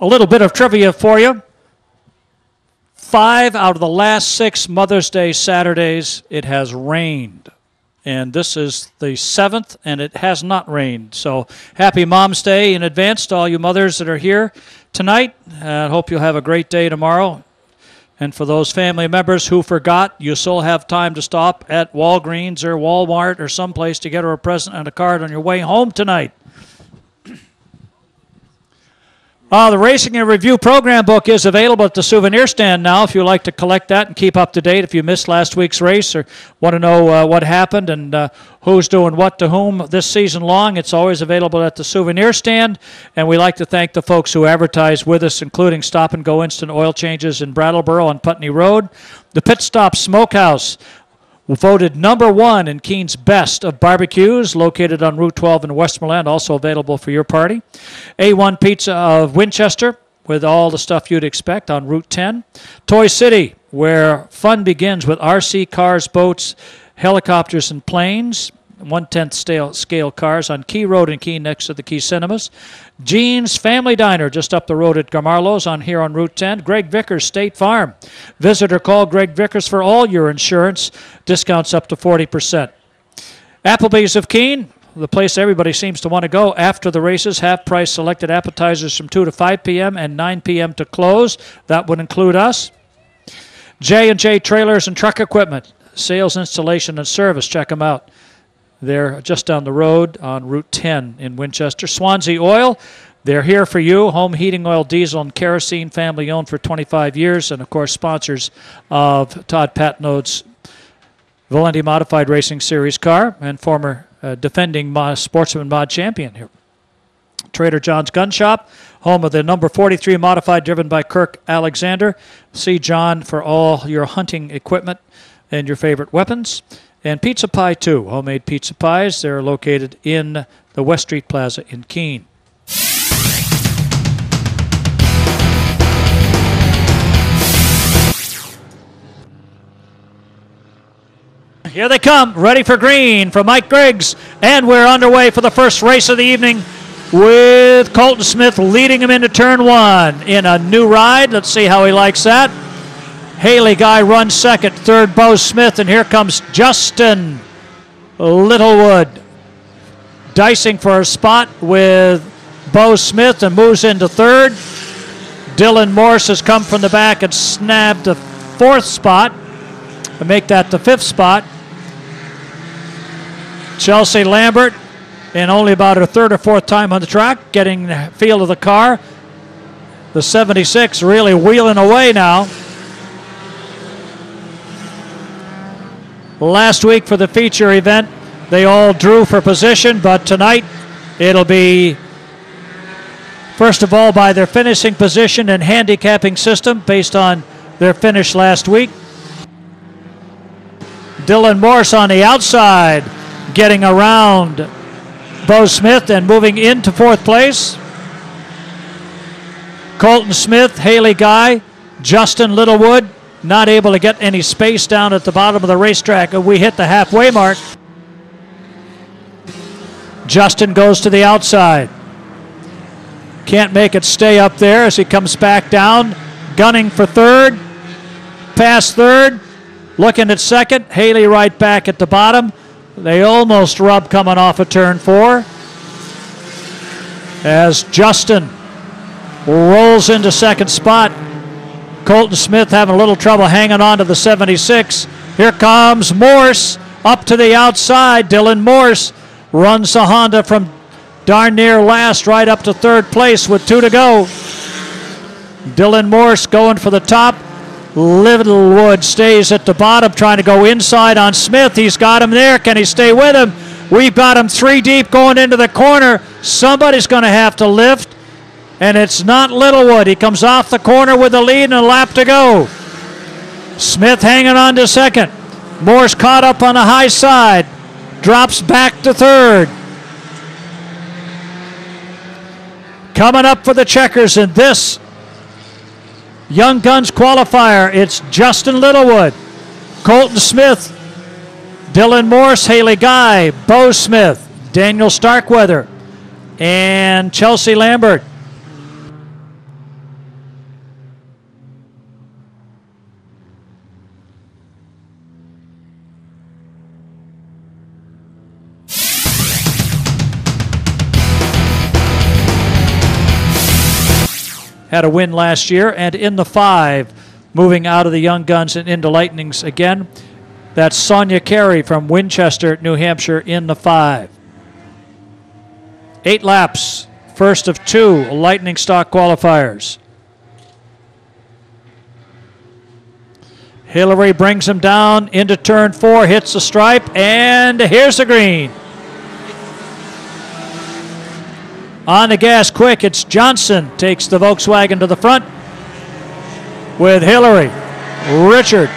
A little bit of trivia for you. 5 out of the last 6 Mother's Day Saturdays, it has rained. And this is the 7th, and it has not rained. So happy Mom's Day in advance to all you mothers that are here tonight. I hope you'll have a great day tomorrow. And for those family members who forgot, you still have time to stop at Walgreens or Walmart or someplace to get her a present and a card on your way home tonight. The Racing and Review program book is available at the souvenir stand now if you'd like to collect that and keep up to date if you missed last week's race or want to know what happened and who's doing what to whom this season long. It's always available at the souvenir stand, and we like to thank the folks who advertise with us, including Stop and Go Instant Oil Changes in Brattleboro on Putney Road, the Pit Stop Smokehouse, voted #1 in Keene's Best of Barbecues, located on Route 12 in Westmoreland, also available for your party. A1 Pizza of Winchester, with all the stuff you'd expect on Route 10. Toy City, where fun begins with RC cars, boats, helicopters, and planes. 1/10 scale cars on Key Road in Keene next to the Key Cinemas. Jean's Family Diner just up the road at Garmarlo's here on Route 10. Greg Vickers State Farm. Visit or call Greg Vickers for all your insurance. Discounts up to 40%. Applebee's of Keene, the place everybody seems to want to go after the races. Half-price selected appetizers from 2 to 5 p.m. and 9 p.m. to close. That would include us. J&J Trailers and Truck Equipment. Sales, installation, and service. Check them out. They're just down the road on Route 10 in Winchester. Swansea Oil, they're here for you. Home heating oil, diesel, and kerosene, family owned for 25 years. And, of course, sponsors of Todd Patnode's Valenti Modified Racing Series car and former defending Sportsman mod champion here. Trader John's Gun Shop, home of the number 43 Modified driven by Kirk Alexander. See John for all your hunting equipment and your favorite weapons. And Pizza Pie 2, homemade pizza pies. They're located in the West Street Plaza in Keene. Here they come, ready for green from Mike Griggs. And we're underway for the first race of the evening with Colton Smith leading him into turn 1 in a new ride. Let's see how he likes that. Haley Guy runs second, third Bo Smith, and here comes Justin Littlewood. Dicing for a spot with Bo Smith and moves into third. Dylan Morse has come from the back and snapped the 4th spot to make that the 5th spot. Chelsea Lambert, in only about her 3rd or 4th time on the track, getting the feel of the car. The 76 really wheeling away now. Last week for the feature event, they all drew for position, but tonight it'll be, first of all, by their finishing position and handicapping system based on their finish last week. Dylan Morse on the outside, getting around Bo Smith and moving into 4th place. Colton Smith, Haley Guy, Justin Littlewood, not able to get any space down at the bottom of the racetrack. We hit the halfway mark. Justin goes to the outside. Can't make it stay up there as he comes back down. Gunning for 3rd. Past 3rd. Looking at 2nd. Haley right back at the bottom. They almost rub coming off of turn 4. As Justin rolls into 2nd spot. Colton Smith having a little trouble hanging on to the 76. Here comes Morse up to the outside. Dylan Morse runs the Honda from darn near last right up to 3rd place with 2 to go. Dylan Morse going for the top. Littlewood stays at the bottom trying to go inside on Smith. He's got him there. Can he stay with him? We've got him 3 deep going into the corner. Somebody's going to have to lift. And it's not Littlewood. He comes off the corner with the lead and a lap to go. Smith hanging on to 2nd. Morse caught up on the high side. Drops back to 3rd. Coming up for the checkers in this Young Guns qualifier, it's Justin Littlewood, Colton Smith, Dylan Morse, Haley Guy, Bo Smith, Daniel Starkweather, and Chelsea Lambert. had a win last year. And in the 5, moving out of the Young Guns and into Lightnings again, that's Sonia Carey from Winchester, New Hampshire, in the 5. 8 laps, first of 2 Lightning stock qualifiers. Hillary brings him down into turn 4, hits the stripe, and here's the green. On the gas quick, it's Johnson, takes the Volkswagen to the front with Hillary, Richard,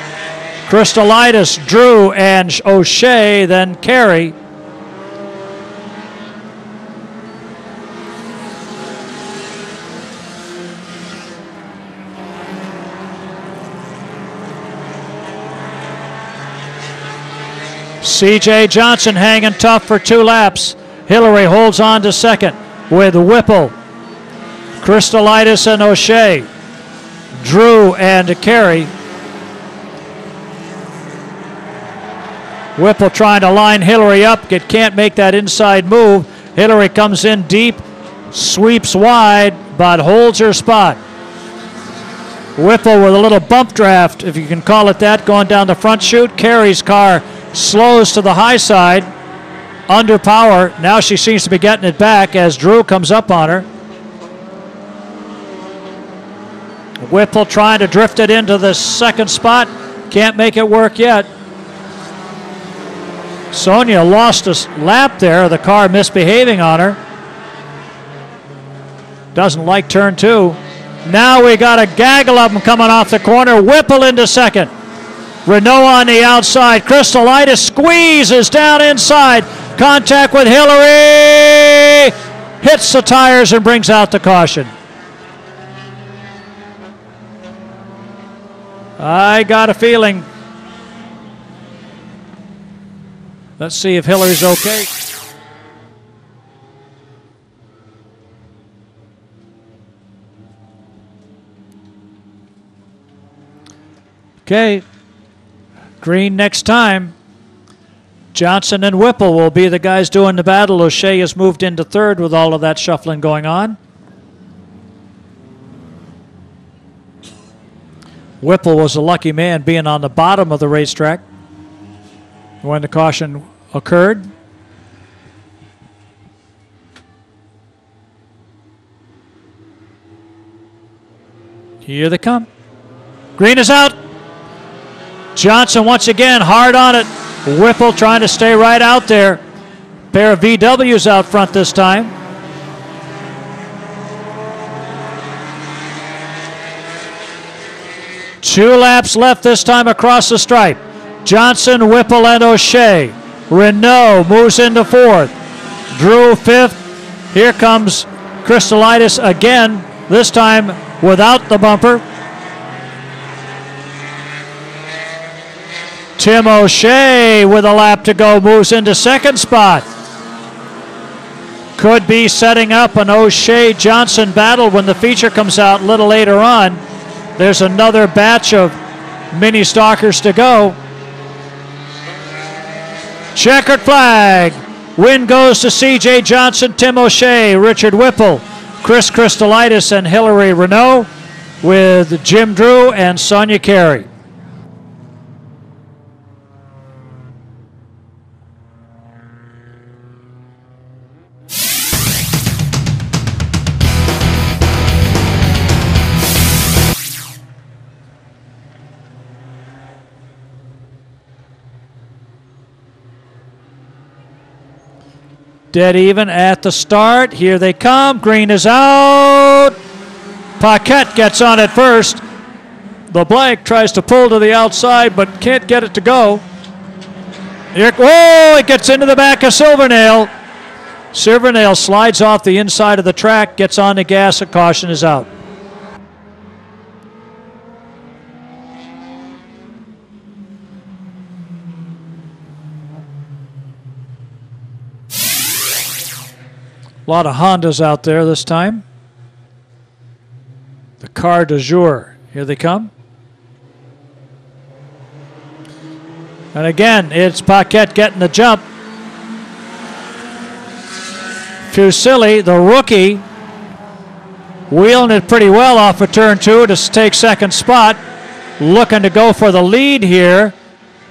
Crystalitis, Drew, and O'Shea, then Carey. C.J. Johnson hanging tough for 2 laps. Hillary holds on to second with Whipple, Crystalitis, and O'Shea. Drew and Carey. Whipple trying to line Hillary up. Can't make that inside move. Hillary comes in deep, sweeps wide, but holds her spot. Whipple with a little bump draft, if you can call it that, going down the front chute. Carey's car slows to the high side, under power. Now she seems to be getting it back as Drew comes up on her. Whipple trying to drift it into the second spot. Can't make it work yet. Sonia lost a lap there, the car misbehaving on her. Doesn't like turn 2. Now we got a gaggle of them coming off the corner. Whipple into second. Renault on the outside. Crystalitis squeezes down inside. Contact with Hillary. Hits the tires and brings out the caution. I got a feeling. Let's see if Hillary's okay. Okay. Green next time. Johnson and Whipple will be the guys doing the battle. O'Shea has moved into third with all of that shuffling going on. Whipple was a lucky man being on the bottom of the racetrack when the caution occurred. Here they come. Green is out. Johnson once again hard on it. Whipple trying to stay right out there. Pair of VWs out front this time. Two laps left this time across the stripe. Johnson, Whipple, and O'Shea. Renault moves into fourth. Drew fifth. Here comes Crystalitis again, this time without the bumper. Tim O'Shea with a lap to go moves into second spot. Could be setting up an O'Shea-Johnson battle when the feature comes out a little later on. There's another batch of mini stalkers to go. Checkered flag. Win goes to C.J. Johnson, Tim O'Shea, Richard Whipple, Chris Crystalitis, and Hillary Renault, with Jim Drew and Sonia Carey. Dead even at the start. Here they come. Green is out. Paquette gets on it first. The blank tries to pull to the outside but can't get it to go. Here, oh, it gets into the back of Silvernail. Silvernail slides off the inside of the track, gets on the gas, and caution is out. A lot of Hondas out there this time. The car du jour. Here they come. And again, it's Paquette getting the jump. Fusilli, the rookie, Wheeling it pretty well off of turn 2 to take second spot. Looking to go for the lead here.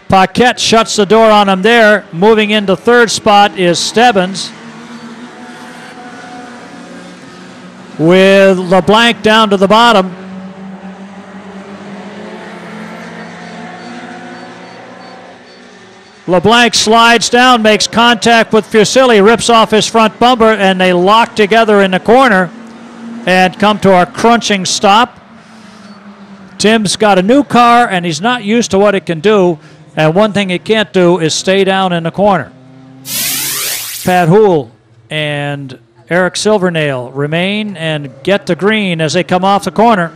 Paquette shuts the door on him there. Moving into third spot is Stebbins, with LeBlanc down to the bottom. LeBlanc slides down, makes contact with Fusilli, rips off his front bumper, and they lock together in the corner and come to a crunching stop. Tim's got a new car, and he's not used to what it can do, and one thing it can't do is stay down in the corner. Pat Houle and Eric Silvernail remain and get to green as they come off the corner.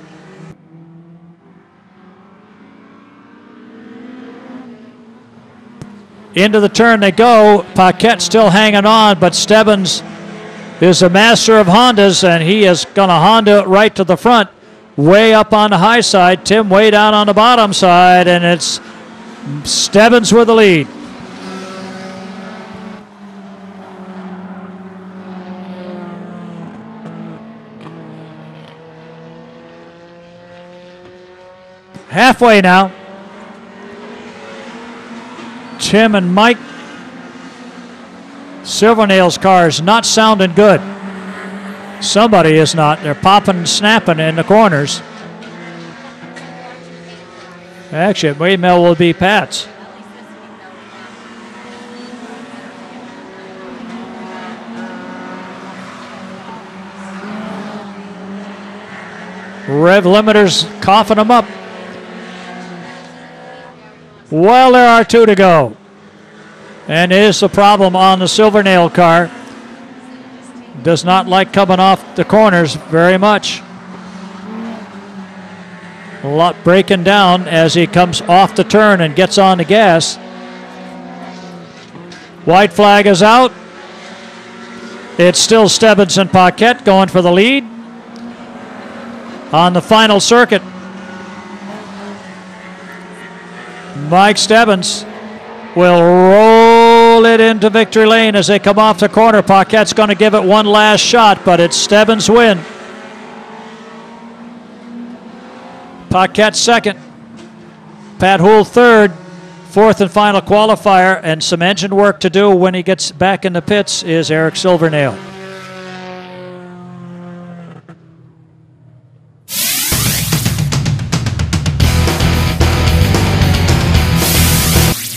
Into the turn they go. Paquette still hanging on, but Stebbins is a master of Hondas, and he is going to Honda it right to the front, way up on the high side. Tim way down on the bottom side, and it's Stebbins with the lead. Halfway now. Tim and Mike. Silvernail's car is not sounding good. Somebody is not. They're popping and snapping in the corners. Actually, it may well be Pat's. Rev limiters coughing them up. Well, there are 2 to go. And it is the problem on the Silvernail car. Does not like coming off the corners very much. A lot breaking down as he comes off the turn and gets on the gas. White flag is out. It's still Stebbins and Paquette going for the lead on the final circuit. Mike Stebbins will roll it into victory lane as they come off the corner. Paquette's going to give it one last shot, but it's Stebbins' win. Paquette second. Pat Houle third. Fourth and final qualifier, and some engine work to do when he gets back in the pits is Eric Silvernail.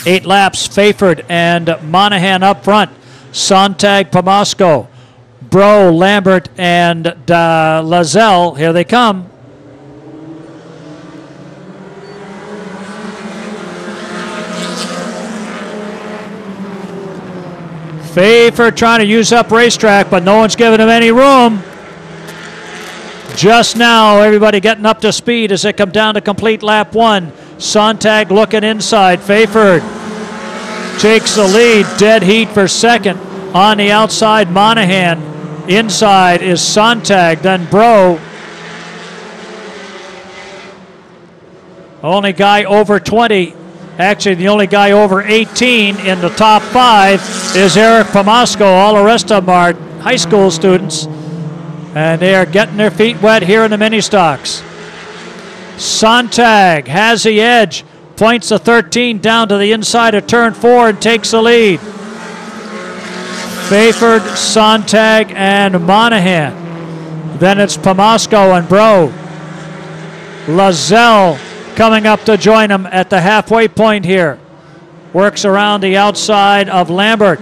Eight laps, Fayford and Monahan up front. Sontag, Pomasco, Bro, Lambert, and Lazelle. Here they come. Fayford trying to use up racetrack, but no one's giving him any room. Just now, everybody getting up to speed as they come down to complete lap 1. Sontag looking inside. Fayford takes the lead. Dead heat for second. On the outside, Monahan. Inside is Sontag. Then Bro. Only guy over 20. Actually, the only guy over 18 in the top 5 is Eric Pomasco. All the rest of them are high school students, and they are getting their feet wet here in the mini stocks. Sontag has the edge, points the 13 down to the inside of turn 4 and takes the lead. Fayford, Sontag, and Monahan. Then it's Pomasco and Bro. Lazelle coming up to join him at the halfway point here. Works around the outside of Lambert.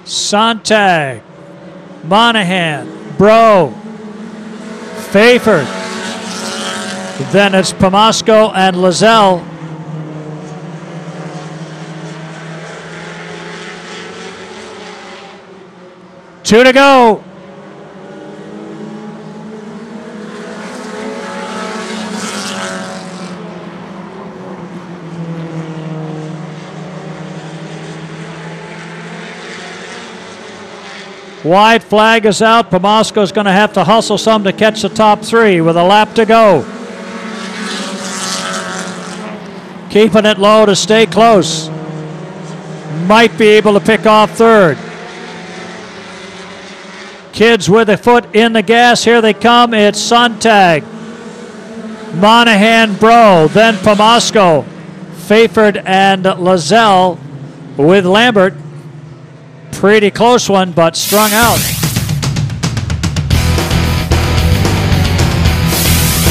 Sontag, Monahan, Bro, Fayford. Then it's Pomasco and Lazelle. Two to go. Wide flag is out. Pomasco's going to have to hustle some to catch the top 3 with a lap to go. keeping it low to stay close. Might be able to pick off third. Kids with a foot in the gas. Here they come. It's Sontag, Monahan, Bro, then Pomasco, Fayford, and Lazelle with Lambert. Pretty close one, but strung out.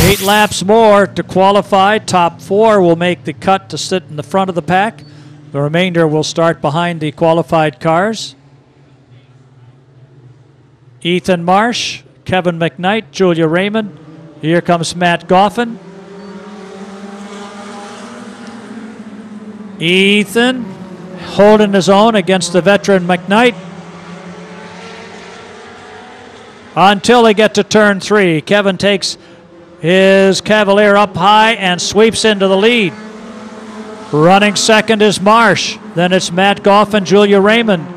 8 laps more to qualify. Top 4 will make the cut to sit in the front of the pack. The remainder will start behind the qualified cars. Ethan Marsh, Kevin McKnight, Julia Raymond. Here comes Matt Goffin. Ethan holding his own against the veteran McKnight until they get to turn 3. Kevin takes his Cavalier up high and sweeps into the lead. Running second is Marsh. Then it's Matt Goffin, Julia Raymond,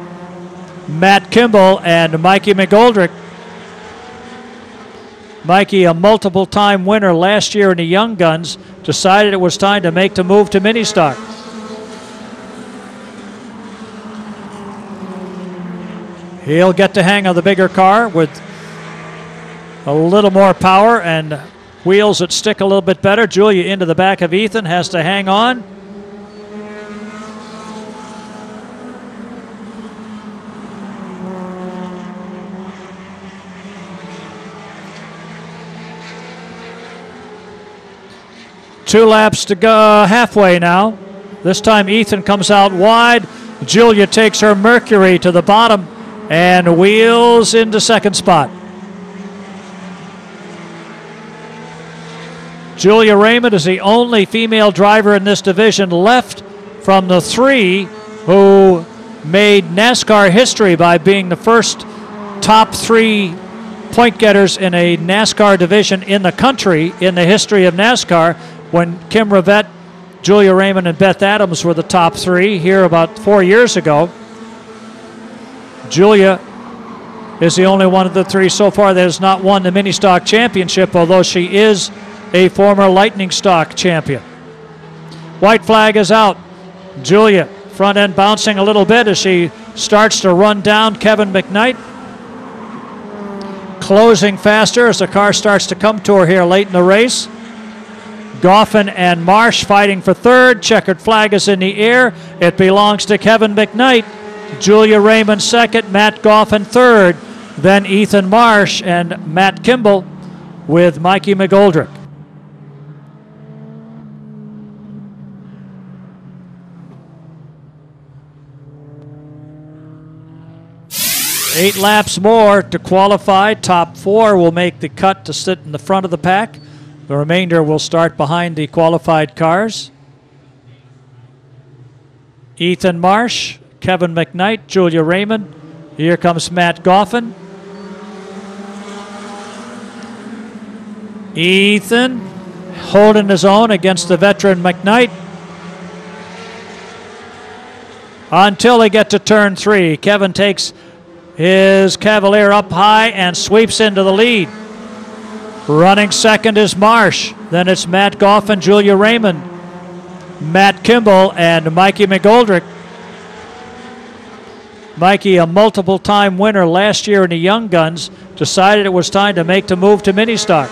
Matt Kimball, and Mikey McGoldrick. Mikey, a multiple-time winner last year in the Young Guns, decided it was time to make the move to mini stock. He'll get the hang of the bigger car with a little more power and wheels that stick a little bit better. Julia into the back of Ethan, has to hang on. Two laps to go, halfway now. This time Ethan comes out wide. Julia takes her Mercury to the bottom and wheels into second spot. Julia Raymond is the only female driver in this division left from the 3 who made NASCAR history by being the first top 3 point getters in a NASCAR division in the country in the history of NASCAR, when Kim Rivette, Julia Raymond, and Beth Adams were the top 3 here about 4 years ago. Julia is the only one of the 3 so far that has not won the mini stock championship, although she is a former lightning stock champion. White flag is out. Julia front end bouncing a little bit as she starts to run down Kevin McKnight. Closing faster as the car starts to come to her here late in the race. Goffin and Marsh fighting for third. Checkered flag is in the air. It belongs to Kevin McKnight. Julia Raymond second, Matt Goffin third, then Ethan Marsh and Matt Kimball with Mikey McGoldrick. Eight laps more to qualify. Top 4 will make the cut to sit in the front of the pack. The remainder will start behind the qualified cars. Ethan Marsh, Kevin McKnight, Julia Raymond. Here comes Matt Goffin. Ethan holding his own against the veteran McKnight until they get to turn 3. Kevin takes his Cavalier up high and sweeps into the lead. Running second is Marsh. Then it's Matt Goffin, Julia Raymond, Matt Kimball, and Mikey McGoldrick. Mikey, a multiple-time winner last year in the Young Guns, decided it was time to make the move to mini stock.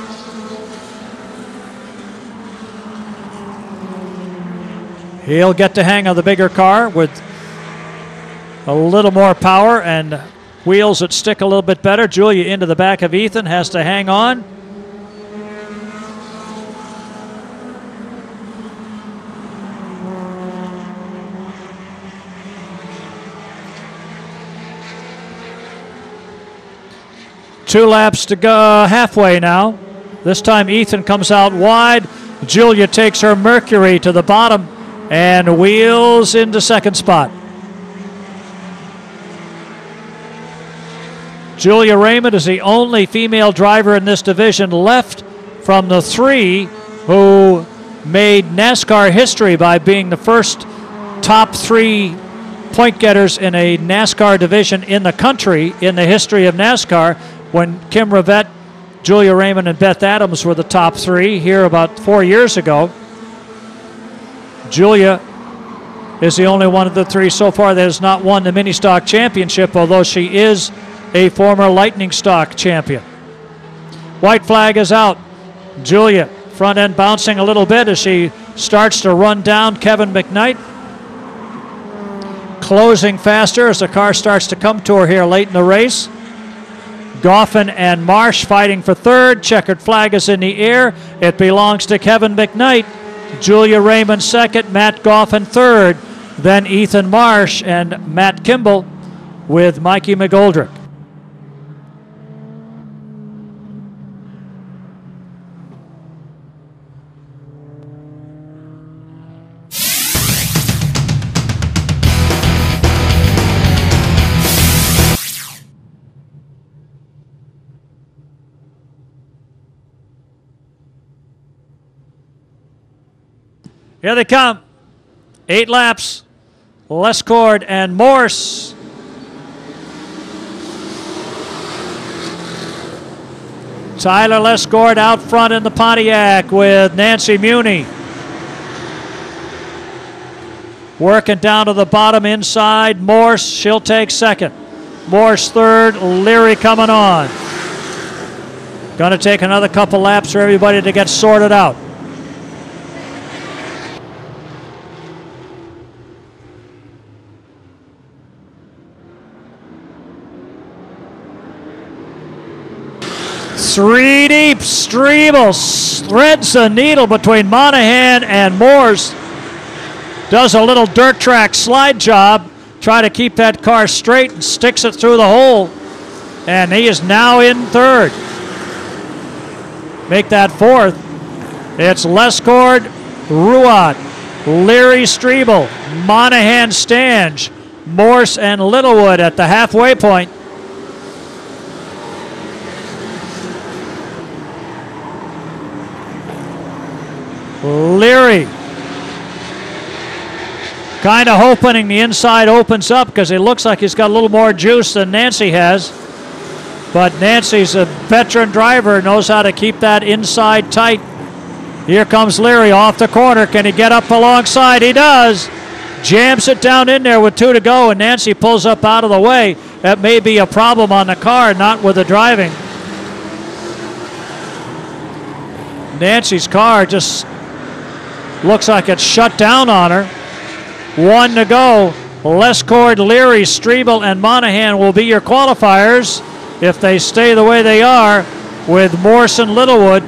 He'll get the hang of the bigger car with a little more power and wheels that stick a little bit better. Julia into the back of Ethan, has to hang on. Two laps to go, halfway now. This time Ethan comes out wide. Julia takes her Mercury to the bottom and wheels into second spot. Julia Raymond is the only female driver in this division left from the 3 who made NASCAR history by being the first top 3 point getters in a NASCAR division in the country in the history of NASCAR, when Kim Rivette, Julia Raymond, and Beth Adams were the top 3 here about 4 years ago. Julia is the only one of the three so far that has not won the mini stock championship, although she is a former lightning stock champion. White flag is out. Julia, front end bouncing a little bit as she starts to run down Kevin McKnight. Closing faster as the car starts to come to her here late in the race. Goffin and Marsh fighting for third. Checkered flag is in the air. It belongs to Kevin McKnight. Julia Raymond second, Matt Goffin third, then Ethan Marsh and Matt Kimball with Mikey McGoldrick. Here they come. 8 laps. Lescord and Morse. Tyler Lescord out front in the Pontiac with Nancy Muni. Working down to the bottom inside. Morse, she'll take second. Morse third. Leary coming on. Going to take another couple laps for everybody to get sorted out. Three deep. Strebel threads the needle between Monahan and Morse. Does a little dirt track slide job. Try to keep that car straight and sticks it through the hole. And he is now in third. Make that fourth. It's Lescord, Ruat, Leary, Strebel, Monahan, Stange, Morse, and Littlewood at the halfway point. Leary kind of hoping the inside opens up because it looks like he's got a little more juice than Nancy has. But Nancy's a veteran driver, knows how to keep that inside tight. Here comes Leary off the corner. Can he get up alongside? He does. Jams it down in there with 2 to go, and Nancy pulls up out of the way. That may be a problem on the car, not with the driving. Nancy's car just looks like it's shut down on her. 1 to go. Lescord, Leary, Strebel, and Monahan will be your qualifiers if they stay the way they are with Morse and Littlewood.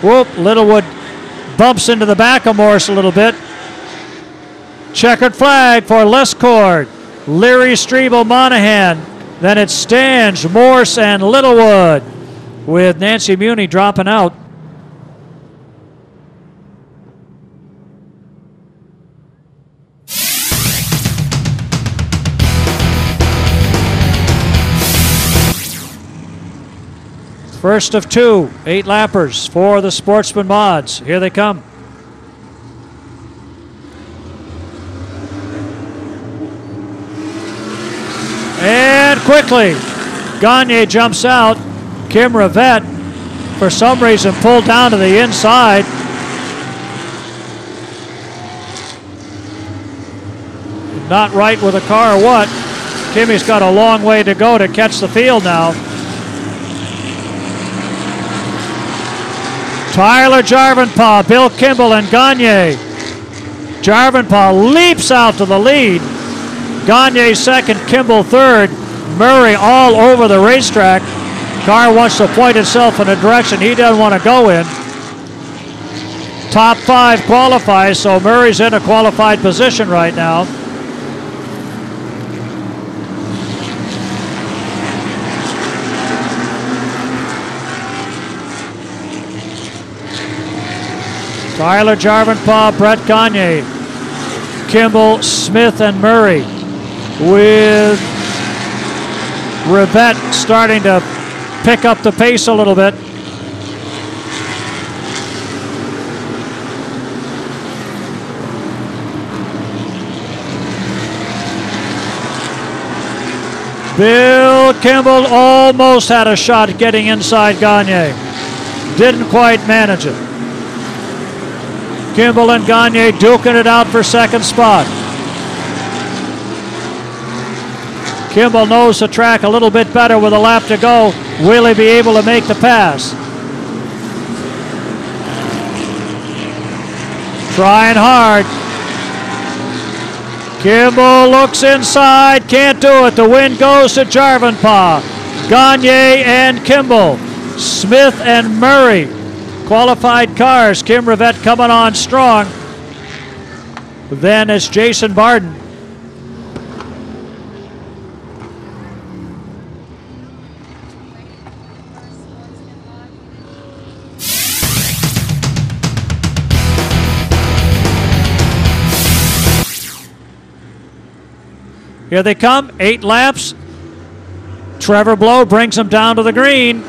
Whoop, Littlewood bumps into the back of Morse a little bit. Checkered flag for Lescord, Leary, Strebel, Monahan. Then it's Stange, Morse, and Littlewood with Nancy Muni dropping out. First of 2, 8 lappers for the Sportsman mods. Here they come. And quickly, Gagne jumps out. Kim Rivette, for some reason, pulled down to the inside. Not right with the car or what. Kimmy's got a long way to go to catch the field now. Tyler Jarvenpaugh, Bill Kimball, and Gagne. Jarvenpaugh leaps out to the lead. Gagne second, Kimball third. Murray all over the racetrack. Car wants to point itself in a direction he doesn't want to go in. Top 5 qualifies, so Murray's in a qualified position right now. Tyler Jarvenpaugh, Brett Gagne, Kimball, Smith, and Murray, with Rivette starting to pick up the pace a little bit. Bill Kimball almost had a shot getting inside Gagne. Didn't quite manage it. Kimball and Gagne duking it out for second spot. Kimball knows the track a little bit better with a lap to go. Will he be able to make the pass? Trying hard. Kimball looks inside, can't do it. The win goes to Jarvenpah. Gagne and Kimball. Smith and Murray. Qualified cars. Kim Rivette coming on strong. Then it's Jason Barden. Here they come, 8 laps. Trevor Blow brings them down to the green.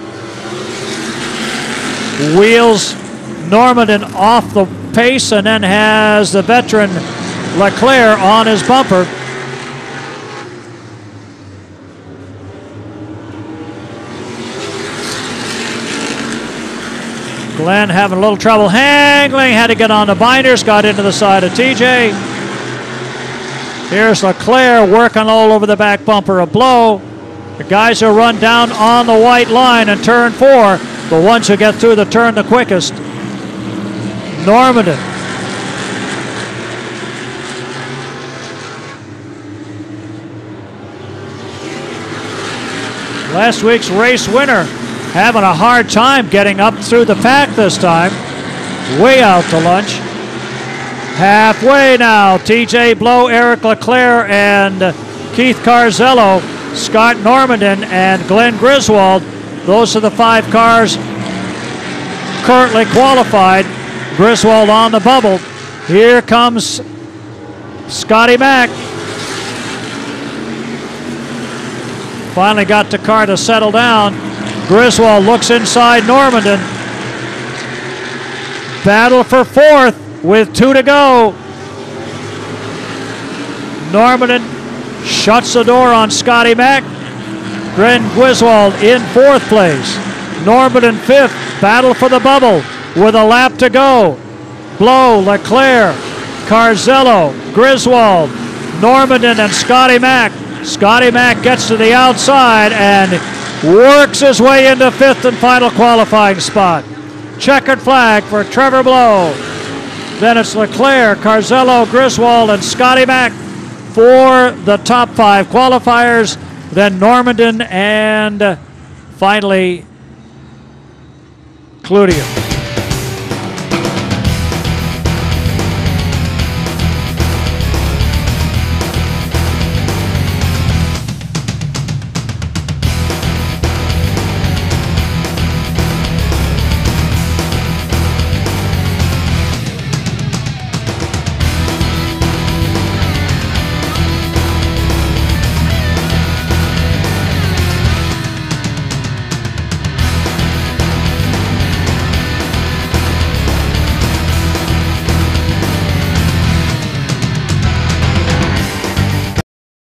Wheels Normanton off the pace and then has the veteran Leclerc on his bumper. Glenn having a little trouble handling, had to get on the binders, got into the side of TJ. Here's Leclerc working all over the back bumper of Blow. The guys who run down on the white line in turn 4, the ones who get through the turn the quickest. Normanton. Last week's race winner having a hard time getting up through the pack this time. Way out to lunch. Halfway now, TJ Blow, Eric Leclerc, and Keith Carzello, Scott Normanton, and Glenn Griswold. Those are the 5 cars currently qualified. Griswold on the bubble. Here comes Scotty Mack. Finally got the car to settle down. Griswold looks inside Normanton. Battle for 4th. With 2 to go. Normanton shuts the door on Scotty Mack. Glenn Griswold in 4th place. Normanton 5th. Battle for the bubble with a lap to go. Blow, Leclerc, Carzello, Griswold, Normanton, and Scotty Mack. Scotty Mack gets to the outside and works his way into 5th and final qualifying spot. Checkered flag for Trevor Blow. Then it's Leclerc, Carzello, Griswold, and Scotty Mack for the top 5 qualifiers. Then Normanton and finally Cloutier.